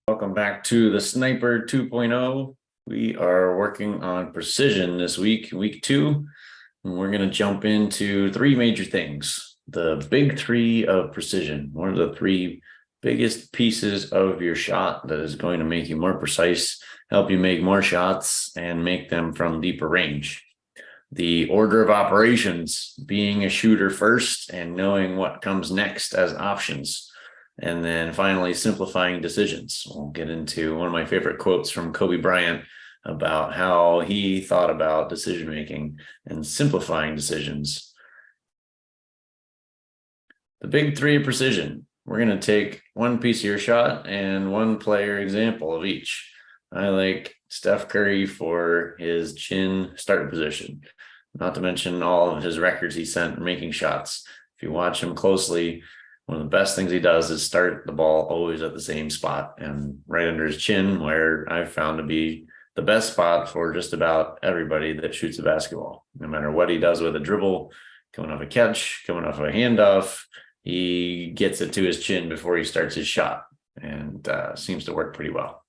Welcome back to the Sniper 2.0. We are working on precision this week, week 2, and we're going to jump into 3 major things. The big 3 of precision. What are the 3 biggest pieces of your shot that is going to make you more precise, help you make more shots, and make them from deeper range? The order of operations, being a shooter first and knowing what comes next as options. And then finally, simplifying decisions. We'll get into one of my favorite quotes from Kobe Bryant about how he thought about decision making and simplifying decisions. The big 3 of precision. We're going to take one piece of your shot and one player example of each. I like Steph Curry for his chin start position, not to mention all of his records he set making shots. If you watch him closely, one of the best things he does is start the ball always at the same spot and right under his chin, where I've found to be the best spot for just about everybody that shoots a basketball. No matter what he does with a dribble, coming off a catch, coming off a handoff, he gets it to his chin before he starts his shot, and seems to work pretty well.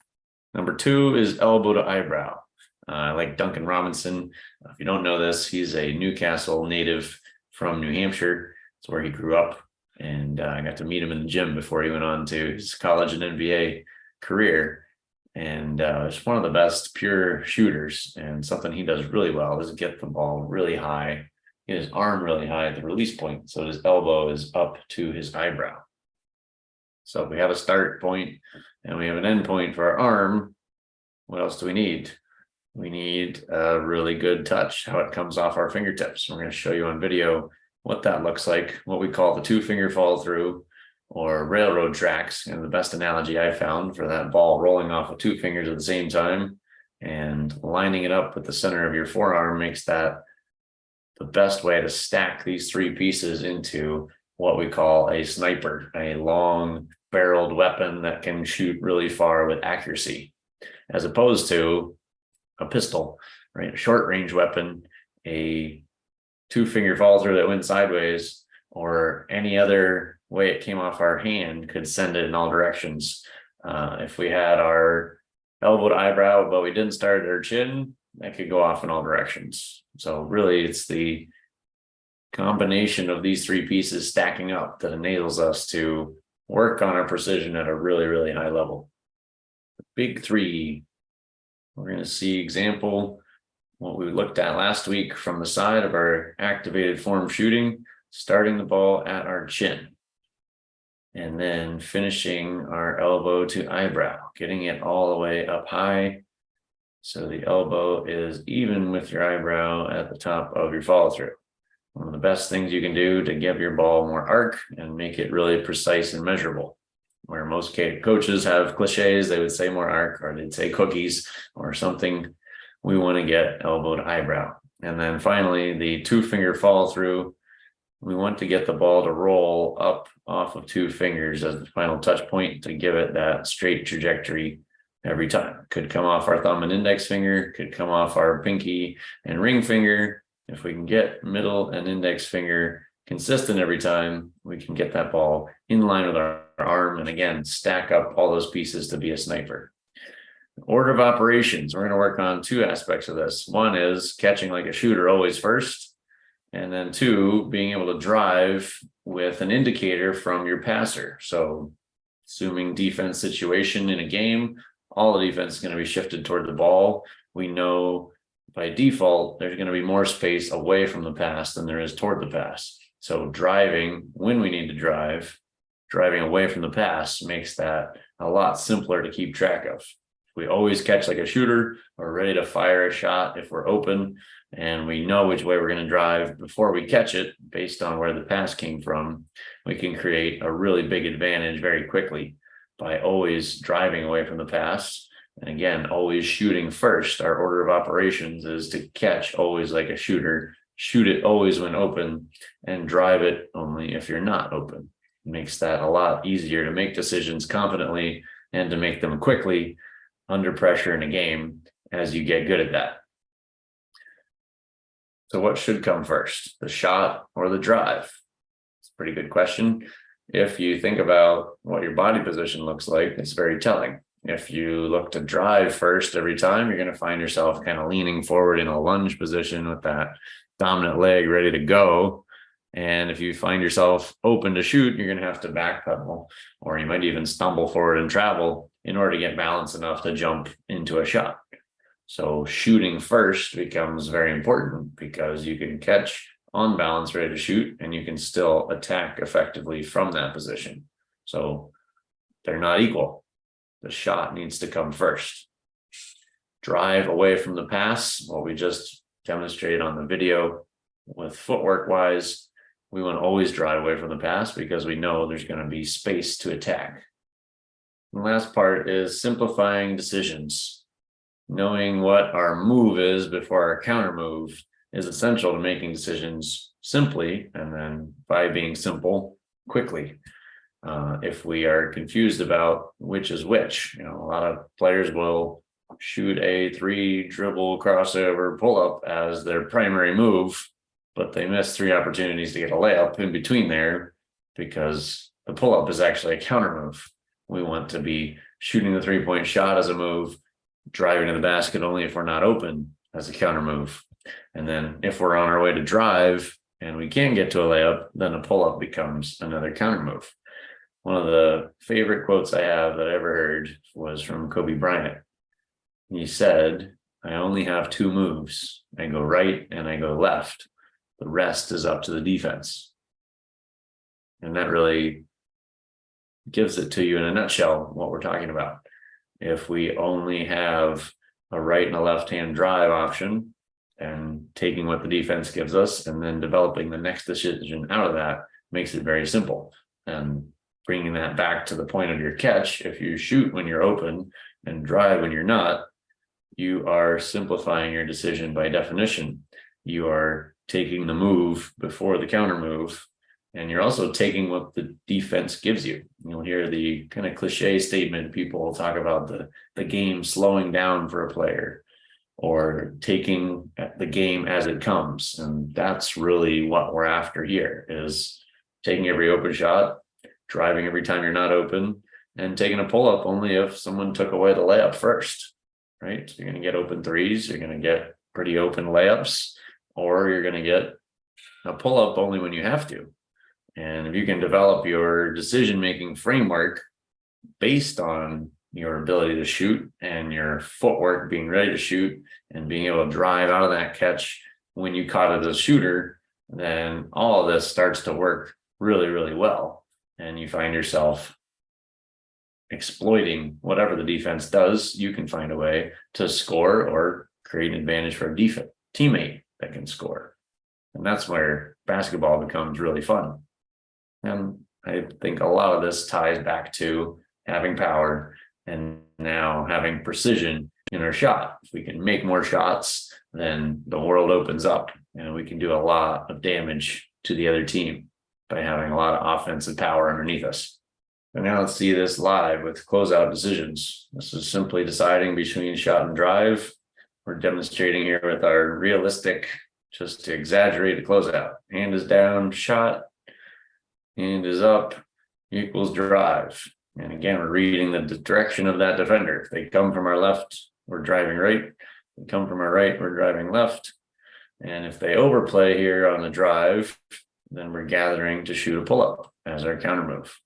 Number 2 is elbow to eyebrow. I like Duncan Robinson. If you don't know this, he's a Newcastle native from New Hampshire. It's where he grew up. And I got to meet him in the gym before he went on to his college and NBA career. And it's one of the best pure shooters. And something he does really well is get the ball really high, get his arm really high at the release point, so his elbow is up to his eyebrow. So if we have a start point and we have an end point for our arm, what else do we need? We need a really good touch, how it comes off our fingertips. We're going to show you on video what that looks like, what we call the 2-finger fall through or railroad tracks. And the best analogy I found for that ball rolling off with 2 fingers at the same time and lining it up with the center of your forearm makes that the best way to stack these 3 pieces into what we call a sniper, a long barreled weapon that can shoot really far with accuracy, as opposed to a pistol, right? A short range weapon, a 2-finger fall through that went sideways, or any other way it came off our hand could send it in all directions. If we had our elbow to eyebrow, but we didn't start at our chin, that could go off in all directions. So really, it's the combination of these 3 pieces stacking up that enables us to work on our precision at a really, really high level. The big 3, we're going to see example what we looked at last week from the side of our activated form shooting, starting the ball at our chin, and then finishing our elbow to eyebrow, getting it all the way up high. So the elbow is even with your eyebrow at the top of your follow through. One of the best things you can do to give your ball more arc and make it really precise and measurable. Where most coaches have cliches, they would say more arc, or they'd say cookies or something. We want to get elbow to eyebrow. And then finally, the 2-finger follow through. We want to get the ball to roll up off of 2 fingers as the final touch point to give it that straight trajectory every time. Could come off our thumb and index finger, could come off our pinky and ring finger. If we can get middle and index finger consistent every time, we can get that ball in line with our arm and again, stack up all those pieces to be a sniper. Order of operations, we're going to work on 2 aspects of this. One is catching like a shooter always first, and then 2, being able to drive with an indicator from your passer. So assuming defense situation in a game, all the defense is going to be shifted toward the ball. We know by default there's going to be more space away from the pass than there is toward the pass. So driving when we need to driving away from the pass makes that a lot simpler to keep track of. We always catch like a shooter, we're ready to fire a shot if we're open, and we know which way we're going to drive before we catch it based on where the pass came from. We can create a really big advantage very quickly by always driving away from the pass. And again, always shooting first. Our order of operations is to catch always like a shooter, shoot it always when open, and drive it only if you're not open. It makes that a lot easier to make decisions confidently and to make them quickly under pressure in a game as you get good at that. So what should come first, the shot or the drive? It's a pretty good question. If you think about what your body position looks like, it's very telling. If you look to drive first every time, you're going to find yourself kind of leaning forward in a lunge position with that dominant leg ready to go. And if you find yourself open to shoot, you're going to have to backpedal, or you might even stumble forward and travel in order to get balance enough to jump into a shot. So shooting first becomes very important because you can catch on balance ready to shoot, and you can still attack effectively from that position. So they're not equal. The shot needs to come first. Drive away from the pass, what we just demonstrated on the video with footwork wise, we want to always drive away from the pass because we know there's going to be space to attack. The last part is simplifying decisions. Knowing what our move is before our counter move is essential to making decisions simply, and then by being simple, quickly. If we are confused about which is which, a lot of players will shoot a 3 dribble crossover pull up as their primary move, but they miss 3 opportunities to get a layup in between there because the pull up is actually a counter move. We want to be shooting the 3-point shot as a move, driving to the basket only if we're not open as a counter move. And then if we're on our way to drive and we can get to a layup, then a pull up becomes another counter move. One of the favorite quotes I have that I ever heard was from Kobe Bryant. He said, "I only have 2 moves. I go right and I go left. The rest is up to the defense." And that really gives it to you in a nutshell, what we're talking about. If we only have a right and a left-hand drive option and taking what the defense gives us and then developing the next decision out of that makes it very simple. And bringing that back to the point of your catch, if you shoot when you're open and drive when you're not, you are simplifying your decision by definition. You are taking the move before the counter move, and you're also taking what the defense gives you. You'll hear the kind of cliche statement, people talk about the game slowing down for a player or taking the game as it comes. And that's really what we're after here, is taking every open shot, driving every time you're not open, and taking a pull-up only if someone took away the layup first, right? So you're going to get open threes, you're going to get pretty open layups, or you're going to get a pull-up only when you have to. And if you can develop your decision-making framework based on your ability to shoot and your footwork being ready to shoot and being able to drive out of that catch when you caught it as a shooter, then all of this starts to work really, really well. And you find yourself exploiting whatever the defense does. You can find a way to score or create an advantage for a teammate that can score. And that's where basketball becomes really fun. And I think a lot of this ties back to having power and now having precision in our shot. If we can make more shots, then the world opens up and we can do a lot of damage to the other team by having a lot of offensive power underneath us. And now let's see this live with closeout decisions. This is simply deciding between shot and drive. We're demonstrating here with our realistic, just to exaggerate the closeout. Hand is down, shot. Hand is up, equals drive. And again, we're reading the direction of that defender. If they come from our left, we're driving right. If they come from our right, we're driving left. And if they overplay here on the drive, then we're gathering to shoot a pull-up as our counter move.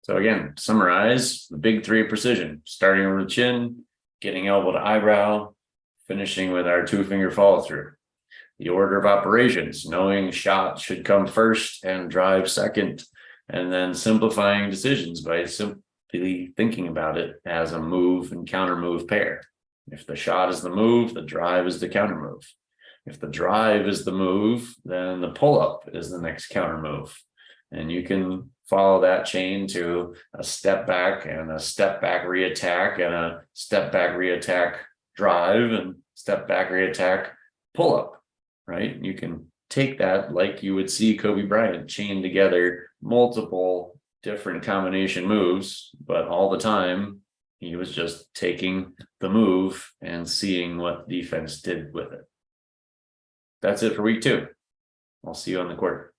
So again, summarize the big 3 of precision, starting over the chin, getting elbow to eyebrow, finishing with our 2-finger follow through. The order of operations, knowing shot should come first and drive second, and then simplifying decisions by simply thinking about it as a move and counter move pair. If the shot is the move, the drive is the counter move. If the drive is the move, then the pull-up is the next counter move. And you can follow that chain to a step back and a step back re-attack and a step back re-attack drive and step back re-attack pull-up, right? You can take that like you would see Kobe Bryant chain together multiple different combination moves, but all the time he was just taking the move and seeing what defense did with it. That's it for week 2. I'll see you on the court.